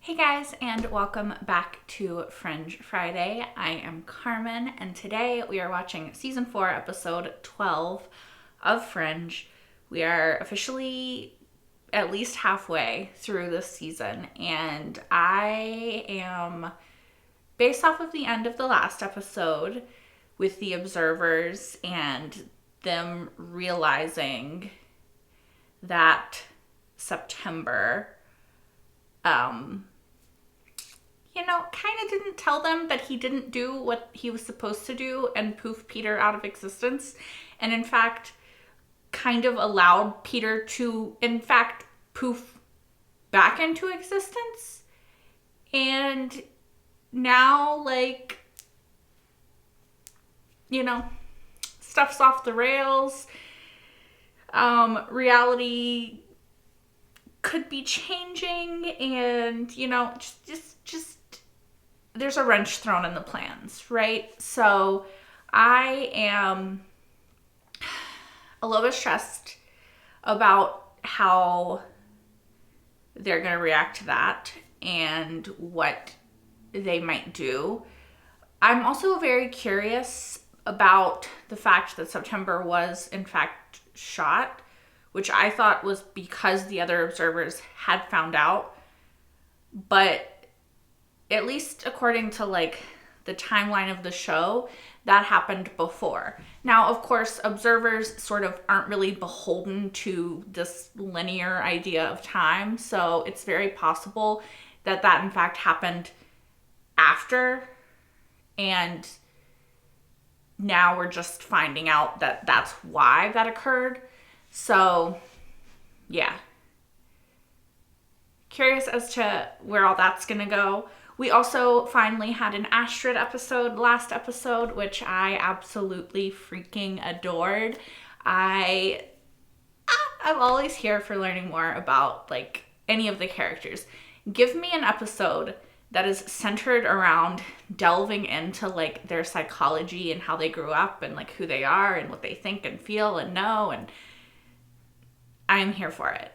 Hey guys, and welcome back to Fringe Friday. I am Carmen, and today we are watching season 4, episode 12 of Fringe. We are officially at least halfway through this season, and I am, based off of the end of the last episode with the observers and them realizing that September kind of didn't tell them that he didn't do what he was supposed to do and poof Peter out of existence. And in fact, kind of allowed Peter to, in fact, poof back into existence. And now, stuff's off the rails. Reality could be changing, and, just there's a wrench thrown in the plans, right? So I am a little bit stressed about how they're going to react to that and what they might do. I'm also very curious about the fact that September was, in fact, shot, which I thought was because the other observers had found out. But at least according to the timeline of the show, that happened before. Now, of course, observers sort of aren't really beholden to this linear idea of time. So it's very possible that in fact happened after. And now we're just finding out that that's why that occurred. So, yeah. Curious as to where all that's going to go. We also finally had an Astrid episode last episode, which I absolutely freaking adored. I'm always here for learning more about any of the characters. Give me an episode that is centered around delving into their psychology and how they grew up and who they are and what they think and feel and know, and I'm here for it.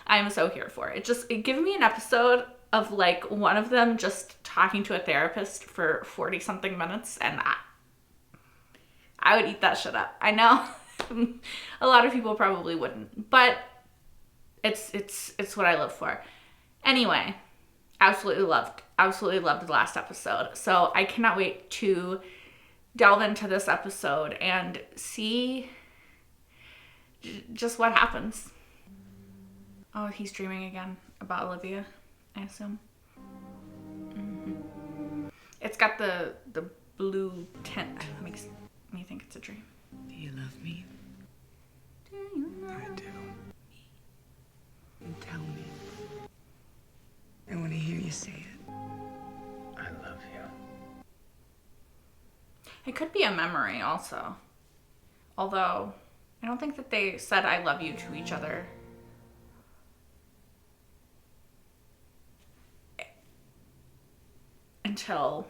I'm so here for it. Give me an episode of one of them just talking to a therapist for 40 something minutes, and I would eat that shit up. I know a lot of people probably wouldn't, but it's what I live for. Anyway, absolutely loved the last episode. So I cannot wait to delve into this episode and see just what happens. Oh, he's dreaming again about Olivia, I assume. Mm-hmm. It's got the blue tint. That makes me think it's a dream. Do you love me? Do you love I do. And tell me. I want to hear you say it. I love you. It could be a memory also. Although, I don't think that they said I love you to each other. Until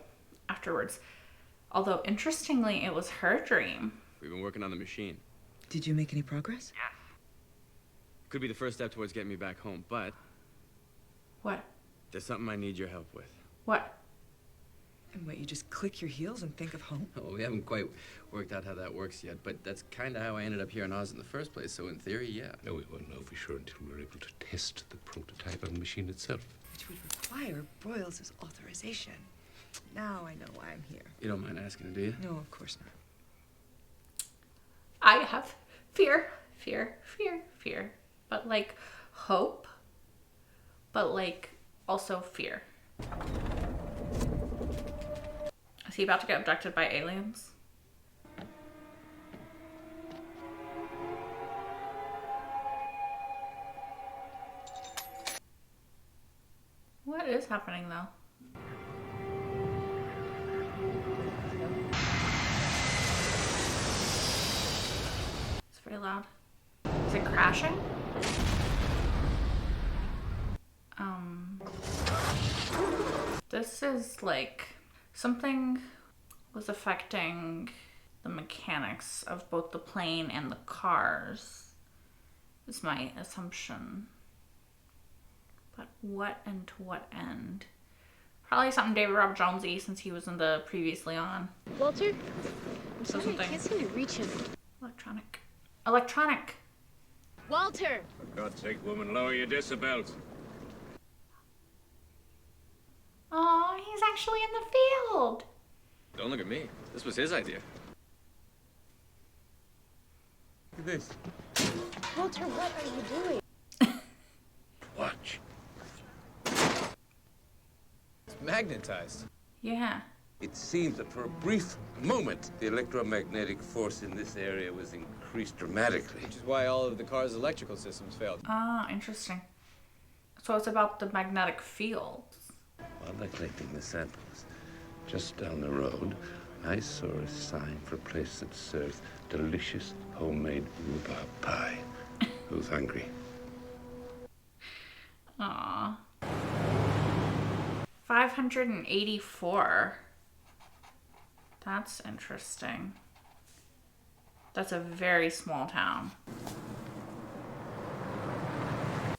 afterwards. Although, interestingly, it was her dream. We've been working on the machine. Did you make any progress? Yes. Could be the first step towards getting me back home, but What? there's something I need your help with. What? And what, you just click your heels and think of home? Oh, we haven't quite worked out how that works yet, but that's kind of how I ended up here in Oz in the first place, so in theory, yeah. No, we won't know for sure until we're able to test the prototype of the machine itself. Which would require Broyles' authorization. Now I know why I'm here. You don't mind asking, do you? No, of course not. I have fear. But hope. But also fear. Is he about to get abducted by aliens? What is happening though? It's very loud. Is it crashing? This is something was affecting the mechanics of both the plane and the cars, is my assumption. But what and to what end? Probably something David Rob Jonesy, since he was in the previously on. Walter, I'm sorry, I can't seem to reach him. Electronic. Electronic. Walter! For God's sake, woman, lower your decibels. Oh, he's actually in the field. Don't look at me. This was his idea. Look at this. Walter, what are you doing? Watch. It's magnetized. Yeah. It seems that for a brief moment, the electromagnetic force in this area was increased dramatically. Which is why all of the car's electrical systems failed. Ah, interesting. So it's about the magnetic fields. While they're collecting the samples, just down the road, I saw a sign for a place that serves delicious homemade rhubarb pie. Who's hungry? Aw. 584. That's interesting. That's a very small town.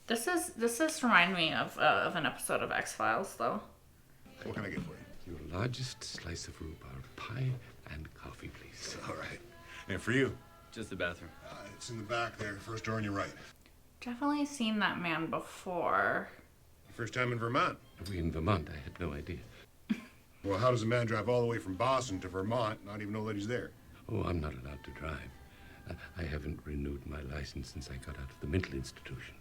This is remind me of an episode of X-Files, though. What can I get for you? Your largest slice of rhubarb pie and coffee, please. All right. And for you? Just the bathroom. It's in the back there, first door on your right. Definitely seen that man before. First time in Vermont. Are we in Vermont? I had no idea. Well, how does a man drive all the way from Boston to Vermont, not even know that he's there? Oh, I'm not allowed to drive. I haven't renewed my license since I got out of the mental institution.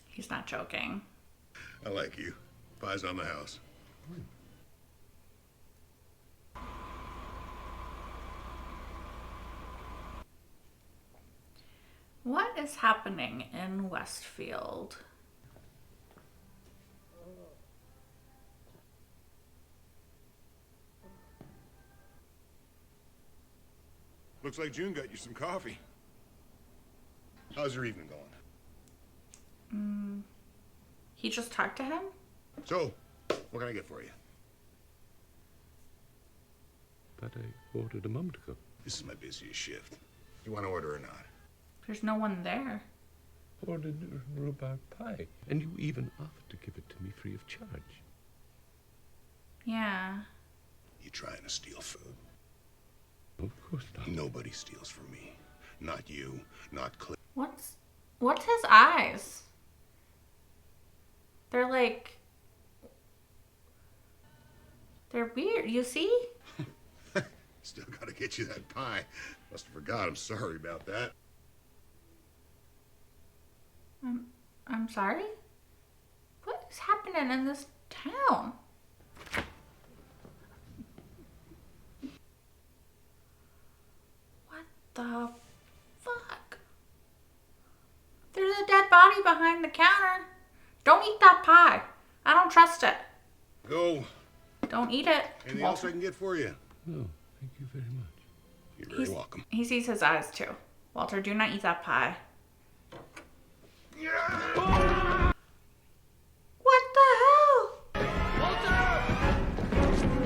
He's not joking. I like you. Pie's on the house. What is happening in Westfield? Looks like June got you some coffee. How's your evening going? He just talked to him? So, what can I get for you? But I ordered a moment ago. This is my busiest shift. You want to order or not? There's no one there. Ordered rhubarb pie. And you even offered to give it to me free of charge. Yeah. You trying to steal food? Of course not. Nobody steals from me. Not you, not Cliff. What's his eyes? They're like... They're weird, you see? Still gotta get you that pie. Must have forgot. I'm sorry about that. I'm sorry? What is happening in this town? What the fuck? There's a dead body behind the counter. Don't eat that pie. I don't trust it. Go. Don't eat it. Anything else I can get for you? No, thank you very much. You're very welcome. He sees his eyes too. Walter, do not eat that pie. What the hell?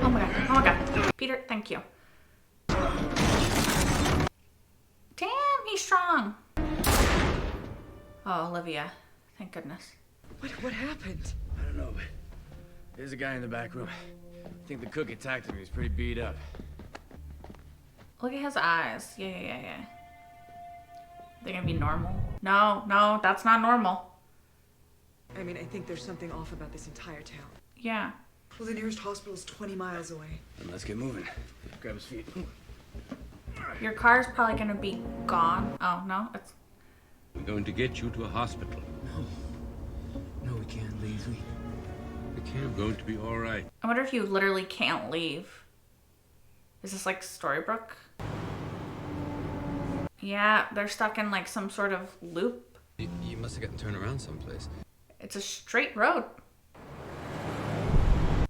Oh my god. Oh my god. Peter, thank you. Damn, he's strong. Oh, Olivia. Thank goodness. What happened? I don't know, but there's a guy in the back room. I think the cook attacked him. He was pretty beat up. Look at his eyes. Yeah. They're gonna be normal? No, that's not normal. I mean, I think there's something off about this entire town. Yeah. Well, the nearest hospital is 20 miles away. Then let's get moving. Grab his feet. Your car's probably gonna be gone. Oh, no? It's... I'm going to get you to a hospital. No, we can't leave. I'm going to be all right. I wonder if you literally can't leave. Is this like Storybrooke? Yeah, they're stuck in like some sort of loop. You must have gotten turned around someplace. It's a straight road.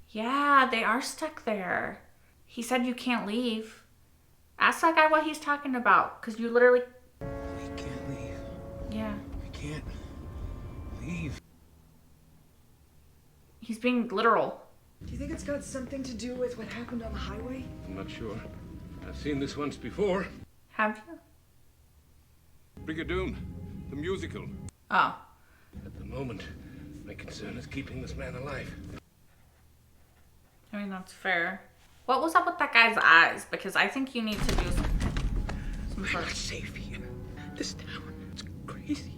Yeah, they are stuck there. He said you can't leave. Ask that guy what he's talking about, because you literally... We can't leave. Yeah. We can't leave. He's being literal. Do you think it's got something to do with what happened on the highway? I'm not sure. I've seen this once before. Have you? Brigadoon, The musical. Oh. At the moment, my concern is keeping this man alive. I mean, that's fair. What was up with that guy's eyes? Because I think you need to do some I'm sort not of safe here. This town, it's crazy.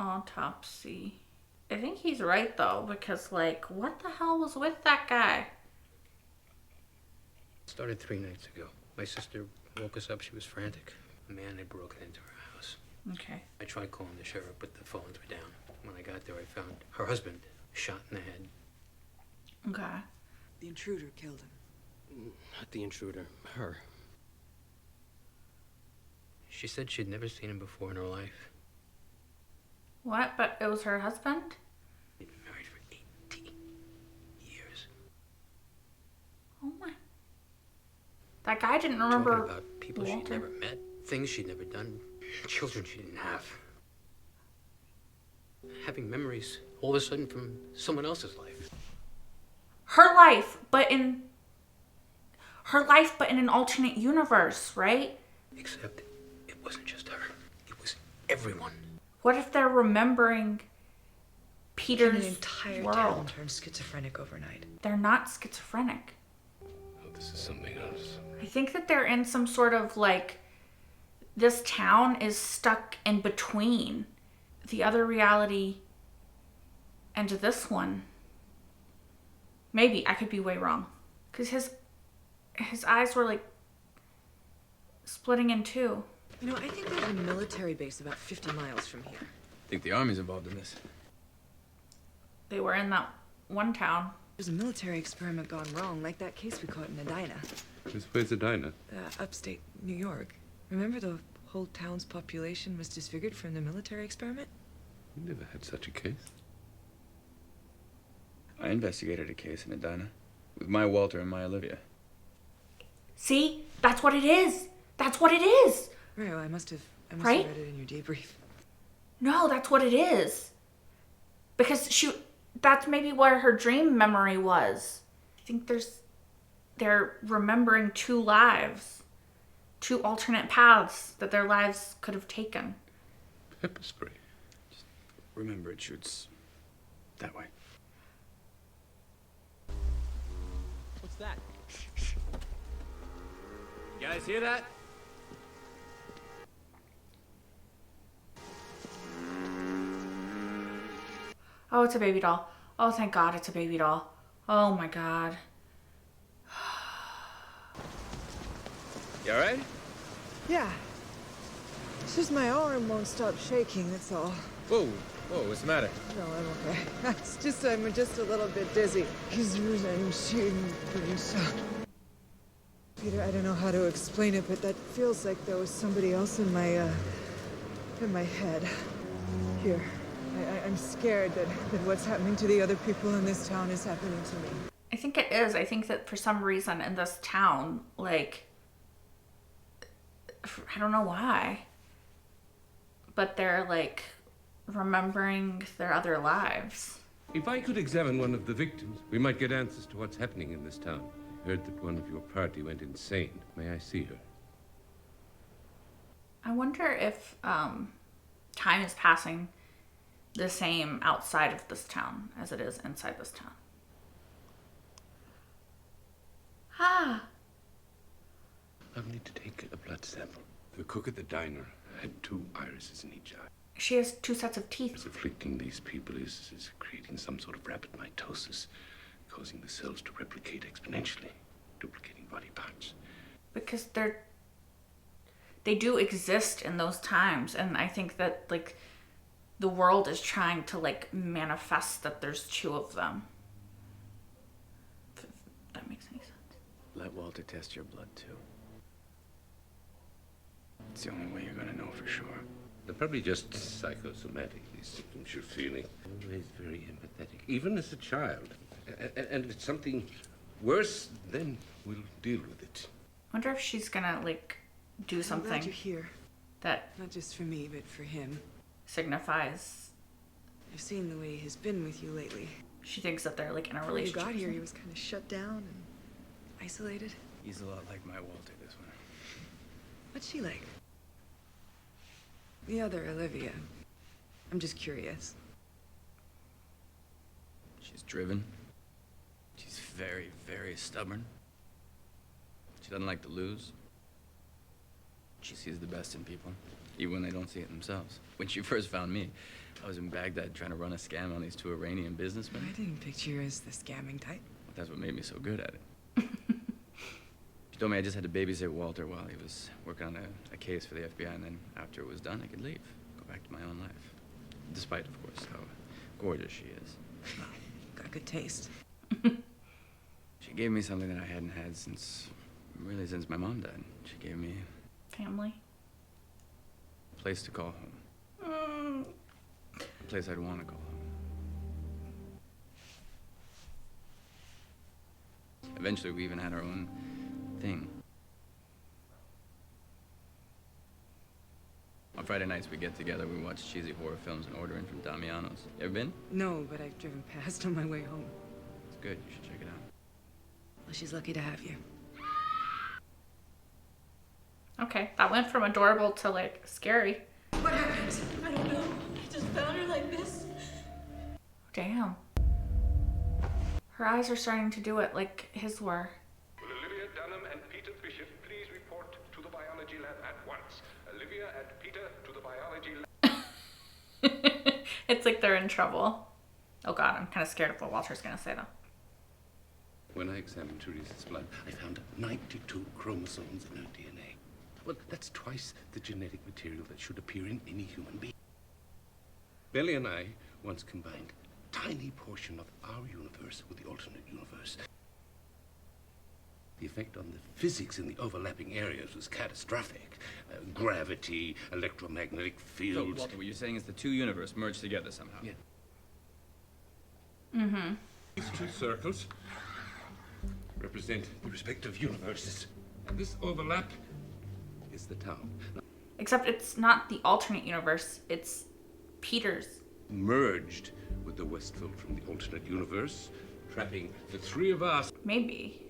autopsy. I think he's right, though, because, like, what the hell was with that guy? It started 3 nights ago. My sister woke us up. She was frantic. A man had broken into her house. Okay. I tried calling the sheriff, but the phones were down. When I got there, I found her husband shot in the head. Okay. The intruder killed him. Not the intruder, her. She said she'd never seen him before in her life. What? But it was her husband? They'd been married for 18 years. Oh my. That guy didn't remember. Talking about people she'd Walter. never met, things she'd never done, children she didn't have. Having memories all of a sudden from someone else's life. Her life, but in an alternate universe, right? Except it wasn't just her. It was everyone. What if they're remembering Can Peter's an entire world? town turn schizophrenic overnight? They're not schizophrenic. Oh, this is something else. I think that they're in some sort of like, this town is stuck in between the other reality and this one. Maybe I could be way wrong, because his eyes were like splitting in two. You know, I think they have a military base about 50 miles from here. I think the army's involved in this. They were in that one town. There's a military experiment gone wrong, like that case we caught in Edina, Where's Edina? upstate New York. Remember the whole town's population was disfigured from the military experiment? We never had such a case. I investigated a case in Edina with my Walter and my Olivia. See? That's what it is. That's what it is. Right, well, I must have Right? read it in your debrief. No, that's what it is. Because that's maybe where her dream memory was. I think they're remembering 2 lives. 2 alternate paths that their lives could have taken. Pepper spray. Remember, it shoots that way. What's that? You guys hear that? Oh, it's a baby doll. Oh, thank God it's a baby doll. Oh my God. You alright? Yeah. It's just my arm won't stop shaking, that's all. Whoa, what's the matter? No, I'm okay. I'm just a little bit dizzy. Because I'm shooting pretty so. Peter, I don't know how to explain it, but that feels like there was somebody else in my head. Here. I'm scared that what's happening to the other people in this town is happening to me. I think it is. I think that for some reason in this town, like, I don't know why, but they're like remembering their other lives. If I could examine one of the victims, we might get answers to what's happening in this town. I heard that one of your party went insane. May I see her? I wonder if time is passing the same outside of this town as it is inside this town. Ah. I'll need to take a blood sample. The cook at the diner had 2 irises in each eye. She has 2 sets of teeth. Afflicting these people is creating some sort of rapid mitosis, causing the cells to replicate exponentially, duplicating body parts. Because they do exist in those times, and I think that like the world is trying to like manifest that there's 2 of them. If that makes any sense. Let Walter test your blood, too. It's the only way you're gonna know for sure. They're probably just psychosomatic, these symptoms you're feeling. Always very empathetic, even as a child. And if it's something worse, then we'll deal with it. I wonder if she's gonna like do I'm glad something you're here. that Not just for me, but for him. signifies I've seen the way he's been with you lately. she thinks that they're like in a When you relationship. got here, he was kind of shut down and isolated. He's a lot like my Walter, this one. What's she like? The other Olivia. I'm just curious. She's driven. She's very, very stubborn. She doesn't like to lose. She sees the best in people, even when they don't see it themselves. When she first found me, I was in Baghdad trying to run a scam on these two Iranian businessmen. I didn't picture you as the scamming type. That's what made me so good at it. She told me I just had to babysit Walter while he was working on a case for the FBI, and then after it was done, I could leave, go back to my own life. Despite, of course, how gorgeous she is. Well, got good taste. She gave me something that I hadn't had since my mom died. She gave me Family. a place to call home. A place I'd want to call home. Eventually, we even had our own thing. On Friday nights, we get together, we watch cheesy horror films and order in from Damiano's. You ever been? No, but I've driven past on my way home. It's good, you should check it out. Well, she's lucky to have you. Okay, that went from adorable to like scary. What happened? I don't know. I just found her like this. Damn. Her eyes are starting to do it like his were. Will Olivia Dunham and Peter Bishop please report to the biology lab at once? Olivia and Peter to the biology lab. It's like they're in trouble. Oh god, I'm kind of scared of what Walter's gonna say though. When I examined Teresa's blood, I found 92 chromosomes in her DNA. Well, that's twice the genetic material that should appear in any human being. Billy and I once combined a tiny portion of our universe with the alternate universe. The effect on the physics in the overlapping areas was catastrophic. Gravity, electromagnetic So, fields. Walter, what you're saying is the two universes merged together somehow. Yeah. Mm-hmm. These two circles represent the respective universes. And this overlap is the town. Except it's not the alternate universe, it's Peter's. Merged with the Westfield from the alternate universe, trapping the three of us. Maybe.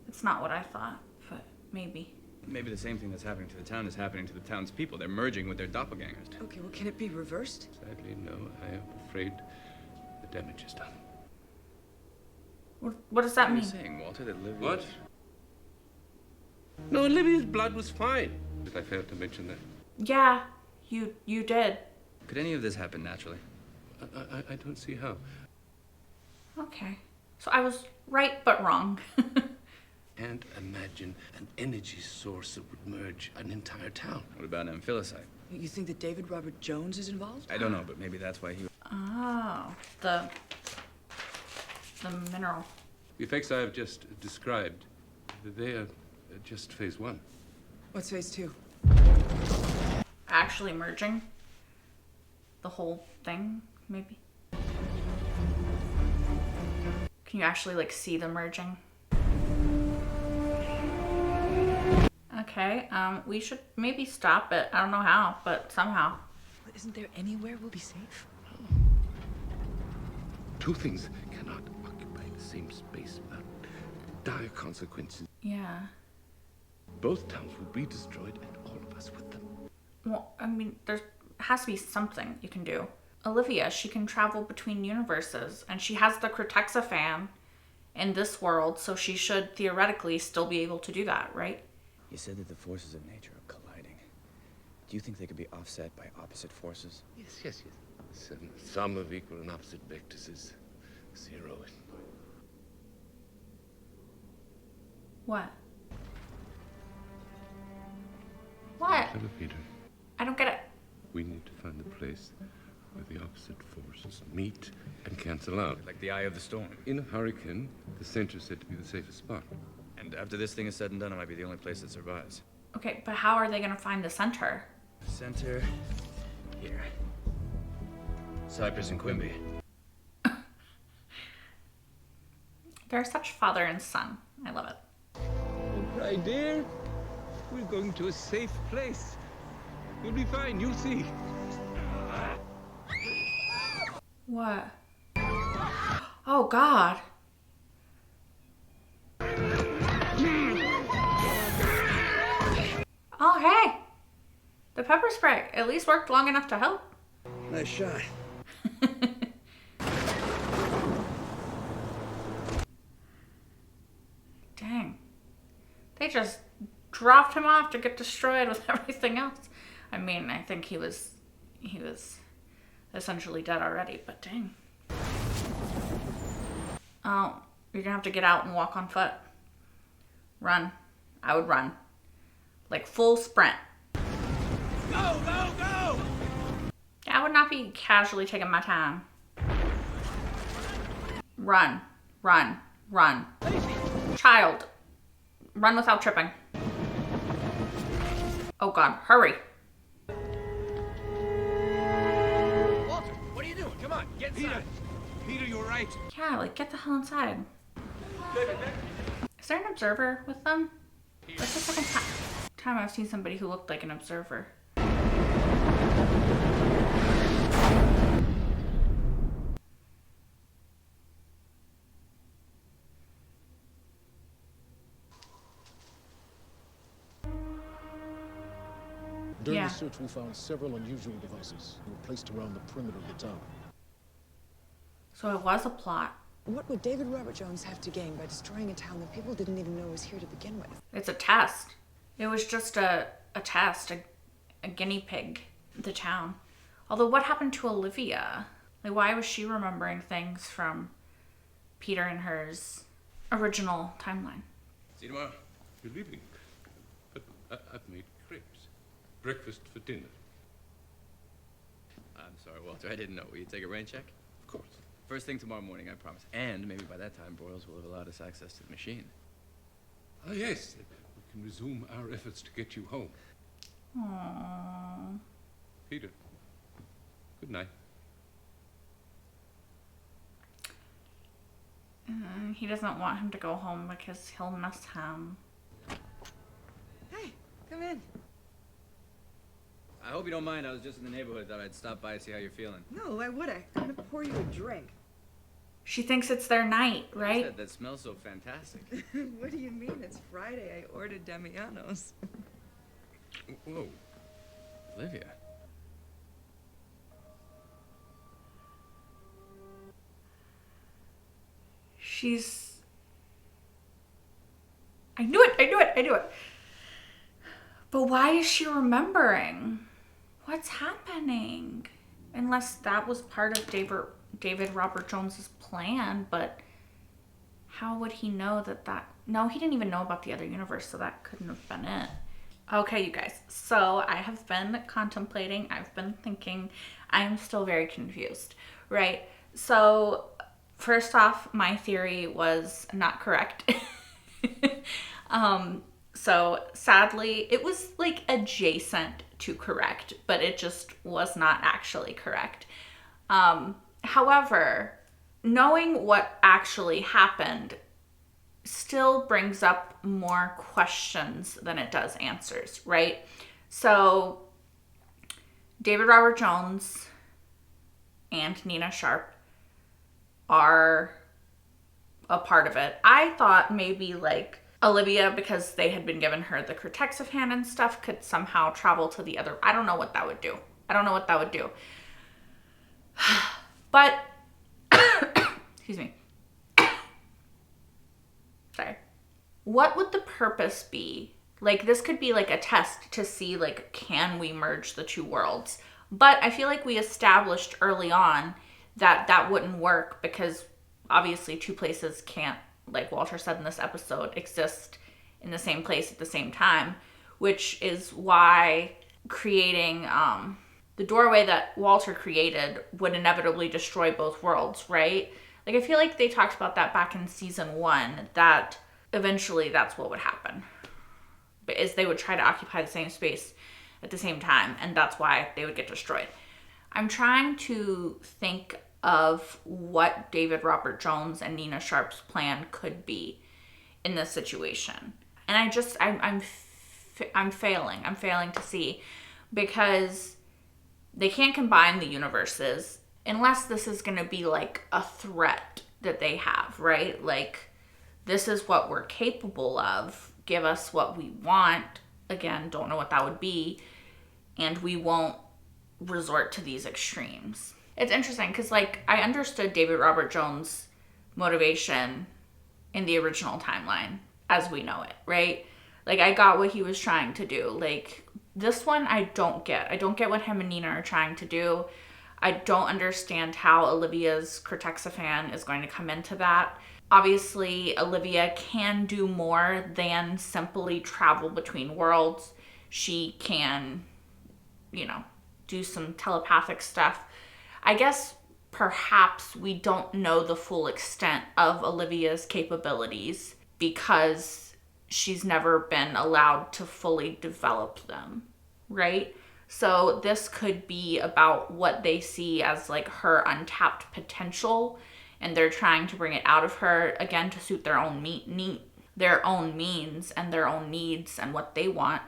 It's not what I thought, but maybe. Maybe the same thing that's happening to the town is happening to the town's people. They're merging with their doppelgangers. Okay, well, can it be reversed? Sadly, no, I am afraid the damage is done. What does that What are mean? you saying, Walter, that Livia... What? No, Olivia's blood was fine. Did I fail to mention that? Yeah, you did. Could any of this happen naturally? I don't see how. Okay. So I was right but wrong. And imagine an energy source that would merge an entire town. What about amphilicite? You think that David Robert Jones is involved? I don't know, but maybe that's why he... Oh, the mineral. The effects I have just described, they are just phase one. What's phase two? Actually merging the whole thing, maybe. Can you actually like see the merging? Okay, we should maybe stop it. I don't know how, but somehow. Well, isn't there anywhere we'll be safe? Two things cannot occupy the same space without dire consequences. Yeah. Both towns will be destroyed and all of us with them. Well, I mean, there has to be something you can do. Olivia, she can travel between universes, and she has the Cortexa fan in this world, so she should theoretically still be able to do that, right? You said that the forces of nature are colliding. Do you think they could be offset by opposite forces? Yes. Sum of equal and opposite vectors is zero. What? What? Clever, Peter. I don't get it. We need to find the place where the opposite forces meet and cancel out. Like the eye of the storm. In a hurricane, the center's said to be the safest spot. And after this thing is said and done, it might be the only place that survives. Okay, but how are they gonna find the center? Center... here. Cypress and Quimby. They're such father and son. I love it. Don't cry, dear. We're going to a safe place. You'll be fine, you'll see. What? Oh, God. Oh, hey. The pepper spray at least worked long enough to help. Nice shot. Dang. They just dropped him off to get destroyed with everything else. I mean, I think he was essentially dead already, but dang. Oh, you're gonna have to get out and walk on foot. Run. I would run. Like full sprint. Go, go, go! I would not be casually taking my time. Run. Run. Run. Child. Run without tripping. Oh God, hurry. Walter, what are you doing? Come on, get inside. Peter, you're right. Yeah, like get the hell inside. Is there an observer with them? That's the second time I've seen somebody who looked like an observer. During the search, we found several unusual devices. They were placed around the perimeter of the town. So it was a plot. What would David Robert Jones have to gain by destroying a town that people didn't even know was here to begin with? It's a test. It was just a test, a guinea pig, the town. Although what happened to Olivia? Like why was she remembering things from Peter and her's original timeline? See you tomorrow. You're leaving. But I've made crepes. Breakfast for dinner. I'm sorry, Walter. I didn't know. Will you take a rain check? Of course. First thing tomorrow morning, I promise. And maybe by that time, Broyles will have allowed us access to the machine. Ah, yes. We can resume our efforts to get you home. Aww. Peter, good night. He doesn't want him to go home because he'll miss him. Hey, come in. I hope you don't mind. I was just in the neighborhood. Thought I'd stop by and see how you're feeling. No, why would I? I'm gonna pour you a drink. She thinks it's their night, right? Said, that smells so fantastic. What do you mean? It's Friday. I ordered Damiano's. Whoa. Olivia. She's... I knew it! I knew it! I knew it! But why is she remembering? What's happening? Unless that was part of David Robert Jones's plan, but how would he know that... No, he didn't even know about the other universe, so that couldn't have been it. Okay, you guys. So I have been contemplating, I've been thinking, I am still very confused, right? So first off, my theory was not correct. So sadly, it was like adjacent to correct, but it just was not actually correct. However, knowing what actually happened still brings up more questions than it does answers, right? So David Robert Jones and Nina Sharp are a part of it. I thought maybe like Olivia, because they had been given her the Cortexive hand and stuff, could somehow travel to the other. I don't know what that would do. I don't know what that would do. But, excuse me. Sorry. What would the purpose be? Like, this could be like a test to see, like, can we merge the two worlds? But I feel like we established early on that that wouldn't work because obviously two places can't, like Walter said in this episode, exist in the same place at the same time, which is why creating the doorway that Walter created would inevitably destroy both worlds, right? Like, I feel like they talked about that back in season 1, that eventually that's what would happen. But is they would try to occupy the same space at the same time, and that's why they would get destroyed. I'm trying to think of what David Robert Jones and Nina Sharp's plan could be in this situation. And I'm failing. I'm failing to see, because they can't combine the universes unless this is going to be like a threat that they have, right? Like, this is what we're capable of. Give us what we want. Again, don't know what that would be. And we won't resort to these extremes. It's interesting because, like, I understood David Robert Jones' motivation in the original timeline as we know it, right? Like, I got what he was trying to do. Like, this one I don't get. I don't get what him and Nina are trying to do. I don't understand how Olivia's Cortexiphan is going to come into that. Obviously, Olivia can do more than simply travel between worlds. She can, you know, do some telepathic stuff. I guess perhaps we don't know the full extent of Olivia's capabilities because she's never been allowed to fully develop them, right? So this could be about what they see as like her untapped potential, and they're trying to bring it out of her, again, to suit their own their own means and their own needs and what they want.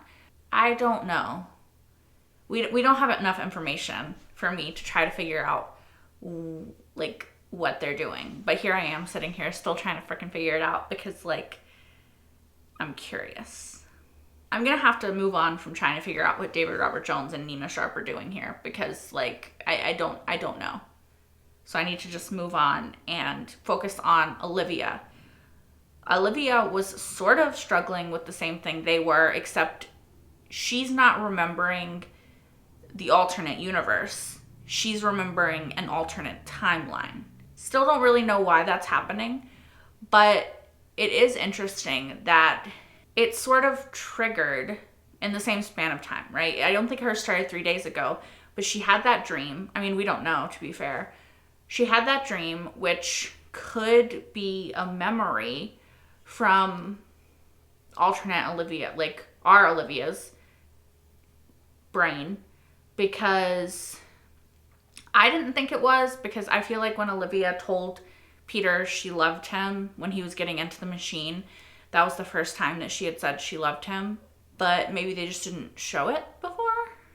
I don't know. We don't have enough information for me to try to figure out like what they're doing. But here I am sitting here still trying to freaking figure it out because, like, I'm curious. I'm gonna have to move on from trying to figure out what David Robert Jones and Nina Sharp are doing here because, like, I don't know. So I need to just move on and focus on Olivia. Olivia was sort of struggling with the same thing they were, except she's not remembering the alternate universe. She's remembering an alternate timeline. Still don't really know why that's happening, but it is interesting that it sort of triggered in the same span of time, right? I don't think hers started 3 days ago, but she had that dream. I mean, we don't know, to be fair. She had that dream, which could be a memory from alternate Olivia, like our Olivia's brain, because I didn't think it was, because I feel like when Olivia told Peter she loved him when he was getting into the machine, that was the first time that she had said she loved him, but maybe they just didn't show it before.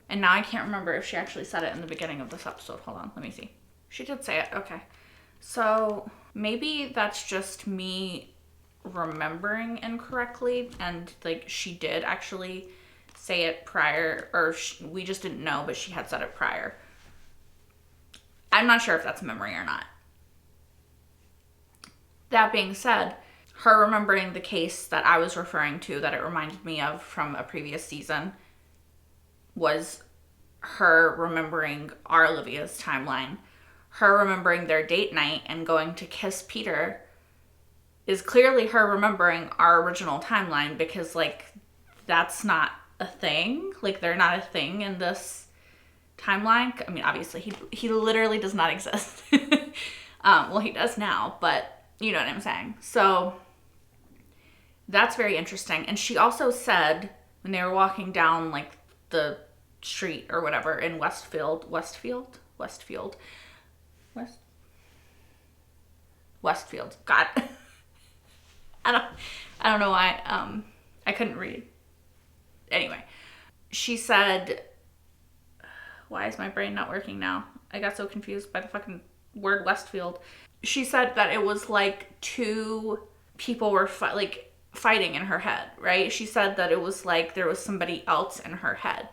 And now I can't remember if she actually said it in the beginning of this episode. Hold on, let me see. She did say it, okay. So maybe that's just me remembering incorrectly, and like she did actually say it prior, or we just didn't know, but she had said it prior. I'm not sure if that's memory or not. That being said, her remembering the case that I was referring to, that it reminded me of from a previous season, was her remembering our Olivia's timeline. Her remembering their date night and going to kiss Peter is clearly her remembering our original timeline, because, like, that's not a thing. Like, they're not a thing in this timeline. I mean, obviously, he literally does not exist. Well, he does now, but you know what I'm saying. So that's very interesting. And she also said when they were walking down, like, the street or whatever in Westfield, God. I don't know why I couldn't read. Anyway, she said, why is my brain not working now? I got so confused by the fucking word Westfield. She said that it was like two people were fighting in her head, right? She said that it was like there was somebody else in her head,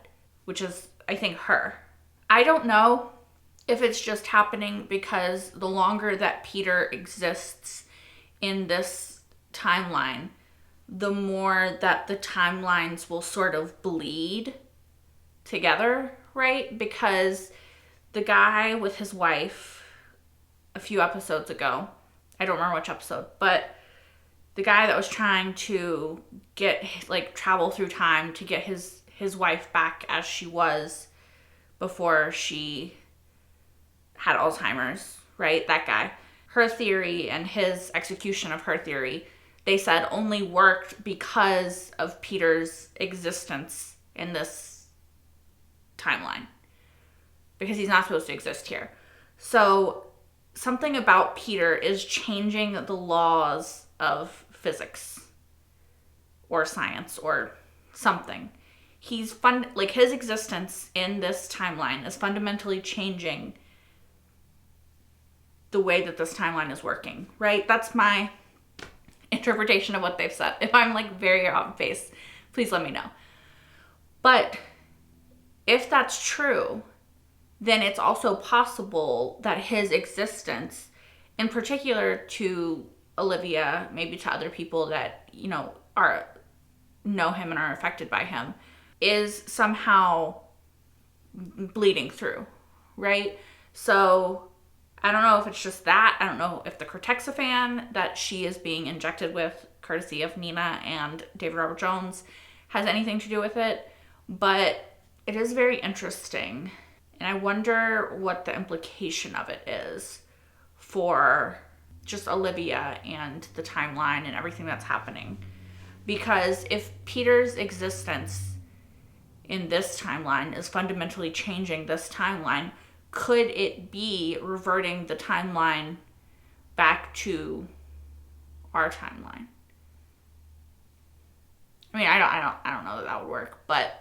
which is, I think, her. I don't know if it's just happening because the longer that Peter exists in this timeline, the more that the timelines will sort of bleed together, right? Because the guy with his wife a few episodes ago, I don't remember which episode, but the guy that was trying to get, like, travel through time to get his wife back as she was before she had Alzheimer's, right? That guy. Her theory and his execution of her theory, they said, only worked because of Peter's existence in this timeline. Because he's not supposed to exist here. So something about Peter is changing the laws of physics or science or something. He's his existence in this timeline is fundamentally changing the way that this timeline is working, right? That's my interpretation of what they've said. If I'm like very off base, please let me know. But if that's true, then it's also possible that his existence, in particular to Olivia, maybe to other people that, you know, know him and are affected by him, is somehow bleeding through, right? So I don't know if it's just that. I don't know if the Cortexiphan that she is being injected with, courtesy of Nina and David Robert Jones, has anything to do with it. But it is very interesting. And I wonder what the implication of it is for just Olivia and the timeline and everything that's happening. Because if Peter's existence in this timeline is fundamentally changing this timeline, could it be reverting the timeline back to our timeline? I mean, I don't know that would work, but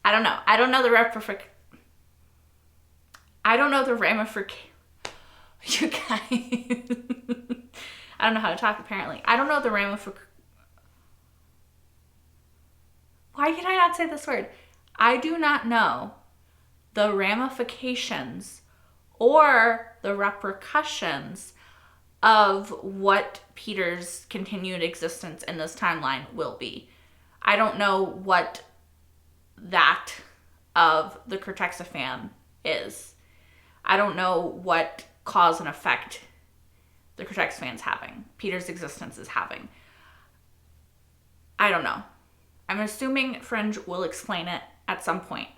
I don't know. I don't know the ramifications. You guys, I don't know how to talk. Apparently, I don't know the ramifications. Why can I not say this word? I do not know the ramifications or the repercussions of what Peter's continued existence in this timeline will be. I don't know what that of the Cortexiphan is. I don't know what cause and effect the Cortexiphan's having, Peter's existence is having. I don't know. I'm assuming Fringe will explain it at some point.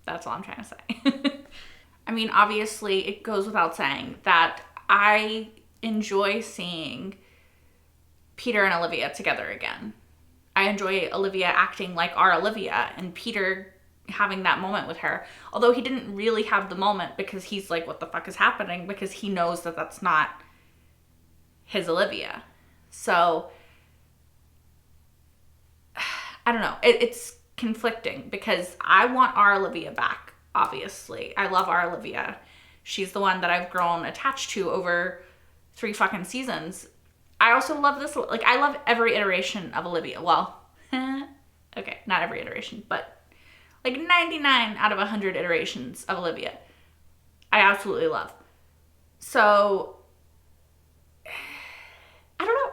That's all I'm trying to say. I mean, obviously, it goes without saying that I enjoy seeing Peter and Olivia together again. I enjoy Olivia acting like our Olivia and Peter having that moment with her. Although he didn't really have the moment because he's like, what the fuck is happening? Because he knows that that's not his Olivia. So I don't know. It's conflicting because I want our Olivia back, obviously. I love our Olivia. She's the one that I've grown attached to over 3 fucking seasons. I also love this. Like, I love every iteration of Olivia. Well, okay, not every iteration, but like 99 out of 100 iterations of Olivia. I absolutely love. So, I don't know.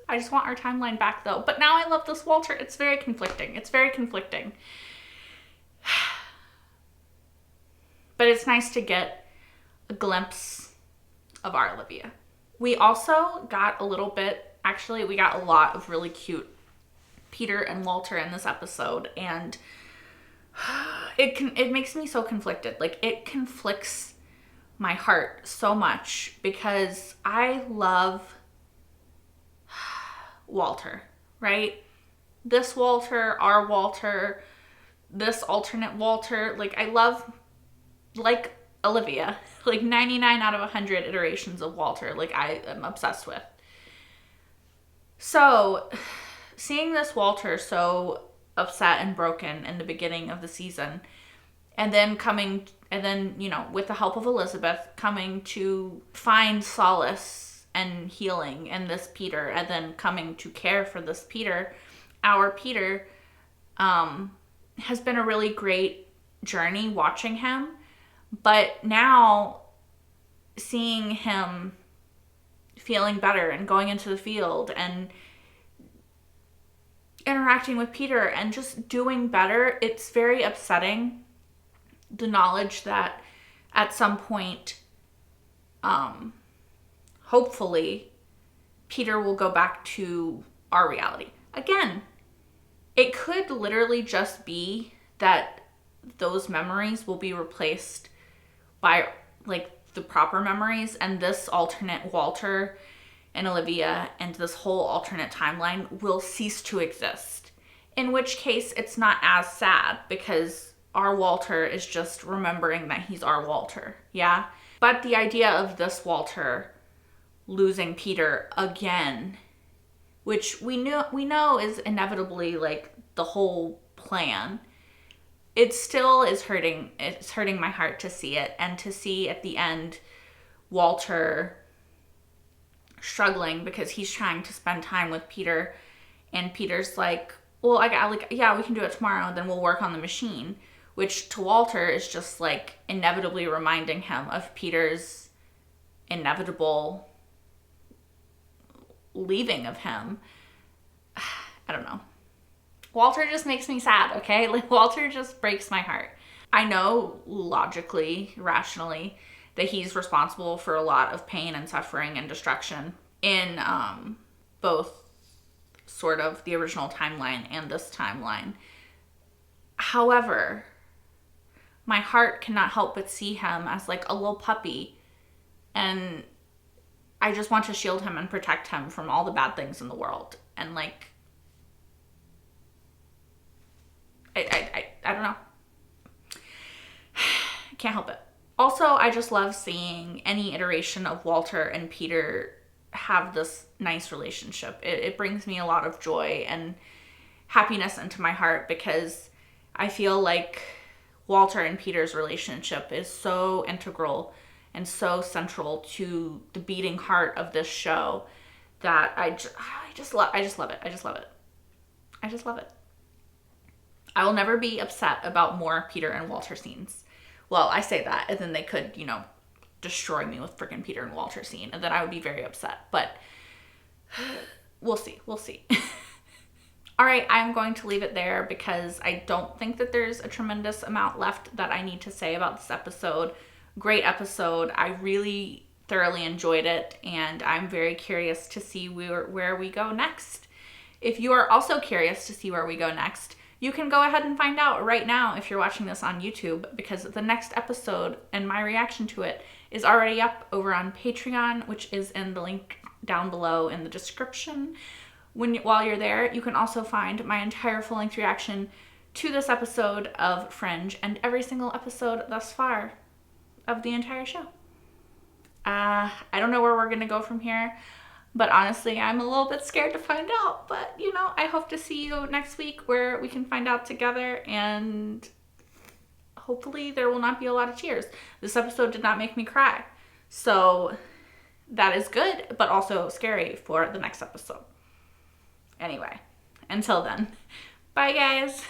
I just want our timeline back, though. But now I love this Walter. It's very conflicting. But it's nice to get a glimpse of our Olivia. We also got a lot of really cute Peter and Walter in this episode. And it makes me so conflicted. Like, it conflicts my heart so much because I love Walter, right? This Walter, our Walter, this alternate Walter. Like, I love, like Olivia, like 99 out of 100 iterations of Walter. Like, I am obsessed with. So, seeing this Walter so upset and broken in the beginning of the season, and then, you know, with the help of Elizabeth, coming to find solace and healing in this Peter, and then coming to care for this Peter, our Peter, has been a really great journey watching him. But now seeing him feeling better and going into the field and interacting with Peter and just doing better, it's very upsetting. The knowledge that at some point, hopefully, Peter will go back to our reality. Again, it could literally just be that those memories will be replaced by, like, the proper memories, and this alternate Walter and Olivia and this whole alternate timeline will cease to exist. In which case, it's not as sad because our Walter is just remembering that he's our Walter, yeah? But the idea of this Walter losing Peter again, which we know is inevitably, like, the whole plan, it still is hurting. It's hurting my heart to see it, and to see at the end Walter struggling because he's trying to spend time with Peter, and Peter's like, well, yeah, we can do it tomorrow, then we'll work on the machine, which to Walter is just like inevitably reminding him of Peter's inevitable leaving of him. I don't know. Walter just makes me sad, okay? Like, Walter just breaks my heart. I know logically, rationally, that he's responsible for a lot of pain and suffering and destruction in both sort of the original timeline and this timeline. However, my heart cannot help but see him as like a little puppy, and I just want to shield him and protect him from all the bad things in the world. And like, I don't know. I can't help it. Also, I just love seeing any iteration of Walter and Peter have this nice relationship. It brings me a lot of joy and happiness into my heart, because I feel like Walter and Peter's relationship is so integral and so central to the beating heart of this show that I just love it. I just love it. I will never be upset about more Peter and Walter scenes. Well, I say that, and then they could, you know, destroy me with freaking Peter and Walter scene, and then I would be very upset. But we'll see. All right, I'm going to leave it there because I don't think that there's a tremendous amount left that I need to say about this episode. Great episode. I really thoroughly enjoyed it, and I'm very curious to see where we go next. If you are also curious to see where we go next, you can go ahead and find out right now if you're watching this on YouTube, because the next episode and my reaction to it is already up over on Patreon, which is in the link down below in the description. While you're there, you can also find my entire full-length reaction to this episode of Fringe and every single episode thus far of the entire show. I don't know where we're gonna go from here, but honestly, I'm a little bit scared to find out. But, you know, I hope to see you next week where we can find out together, and hopefully there will not be a lot of tears. This episode did not make me cry, so that is good, but also scary for the next episode. Anyway, until then, bye guys.